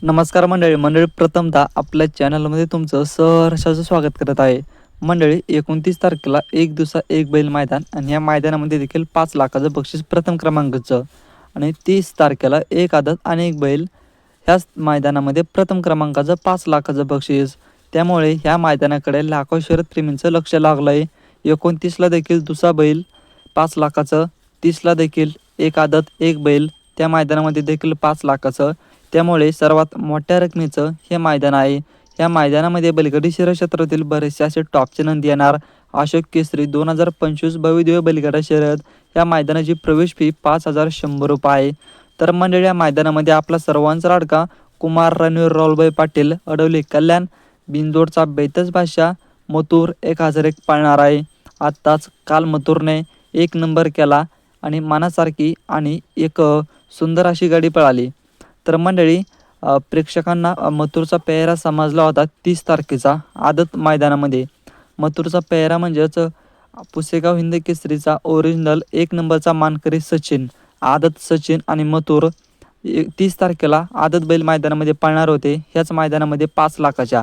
नमस्कार मंडळी प्रथमतः आपल्या चॅनलमध्ये तुमचं सहर्षाचं स्वागत करत आहे. मंडळी 29 तारखेला एक दिवसा एक बैल मैदान आणि या मैदानामध्ये देखील 5 लाखाचं बक्षीस प्रथम क्रमांकाचं आणि 30 तारखेला एक आदत आणि एक बैल ह्याच मैदानामध्ये प्रथम क्रमांकाचं 5 लाखाचं बक्षीस. त्यामुळे ह्या मैदानाकडे लाखो शर्यतप्रेमींचं लक्ष लागलं आहे. 29ला देखील दुसरा बैल 5 लाखाचं, 30ला देखील एक आदत एक बैल त्या मैदानामध्ये देखील 5 लाखाचं. त्यामुळे सर्वात मोठ्या रकमेचं हे मैदान आहे. या मैदानामध्ये बैलगाडी शर्यत क्षेत्रातील बरेचसे असे टॉपचे नंदी येणार. अशोक केसरी 2025 भव्यदिव्य बैलगाडा शर्यत या मैदानाची प्रवेश फी 5100 रुपये आहे. तर मंडळी या मैदानामध्ये आपला सर्वांचा लाडका कुमार रणवीर राहुलभाई पाटील अडवली कल्याण बिनजोडचा बेतच बादशाह मथुर 1001 पाळणार आहे. आत्ताच काल मथुरने 1 नंबर केला आणि मनासारखी आणि एक सुंदर अशी गाडी पळाली. तर मंडळी प्रेक्षकांना मथुरचा पेहरा समजला होता 30 तारखेचा आदत मैदानामध्ये. मथुरचा पेहरा म्हणजेच पुसेगाव हिंद केसरीचा ओरिजिनल 1 नंबरचा मानकरी सचिन, आदत सचिन आणि मथुर 30 तारखेला आदत बैल मैदानामध्ये पाळणार होते. ह्याच मैदानामध्ये 5 लाखाच्या.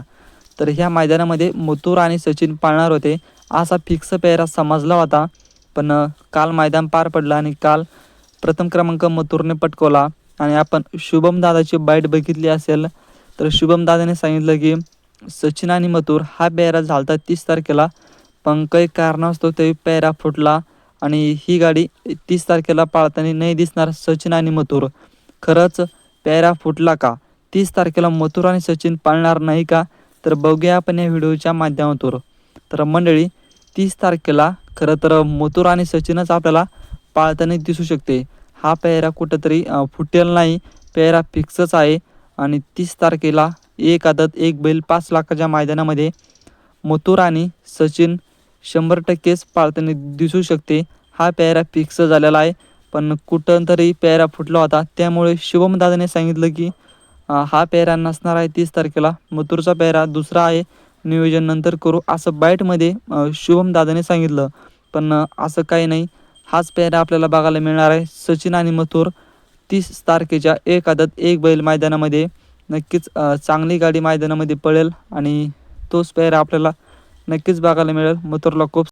तर ह्या मैदानामध्ये मथुर आणि सचिन पाळणार होते असा फिक्स पेहरा समजला होता. पण काल मैदान पार पडलं आणि काल प्रथम क्रमांक मथुरने पटकवला. आणि आपण शुभम दादाची बाईट बघितली असेल तर शुभम दादाने सांगितलं की सचिन आणि मथुर हा पेहरा झालता 30 तारखेला, पण काही कारणास्तव ते पेहरा फुटला आणि ही गाडी 30 तारखेला पाळताना नाही दिसणार सचिन आणि मथुर. खरंच पेहरा फुटला का? 30 तारखेला मथुर आणि सचिन पाळणार नाही का? तर बघूया आपण या व्हिडिओच्या माध्यमातून. तर मंडळी 30 तारखेला खरं तर मथुर आणि सचिनच आपल्याला पाळताना दिसू शकते. हा पेहरा कुठंतरी फुटेल नाही, पेहरा फिक्सच आहे. आणि 30 तारखेला एक आदत एक बैल 5 लाखाच्या मैदानामध्ये मथुर आणि सचिन 100%च पाळताना दिसू शकते. हा पेहरा फिक्स झालेला आहे, पण कुठं तरी पेहरा फुटला होता. त्यामुळे शुभम दादाने सांगितलं की हा पेहरा नसणार आहे 30 तारखेला, मथुरचा पेहरा दुसरा आहे, नियोजन नंतर करू असं बाईटमध्ये शुभम दादाने सांगितलं. पण असं काही नाही, हाच पेहरा आपल्याला बघायला मिळणार आहे. सचिन आणि मथुर 30 तारखेच्या एक आदत एक बैल मैदानामध्ये नक्कीच चांगली गाडी मैदानामध्ये पळेल आणि तोच पेहरा आपल्याला नक्कीच बघायला मिळेल. मथुरला खूप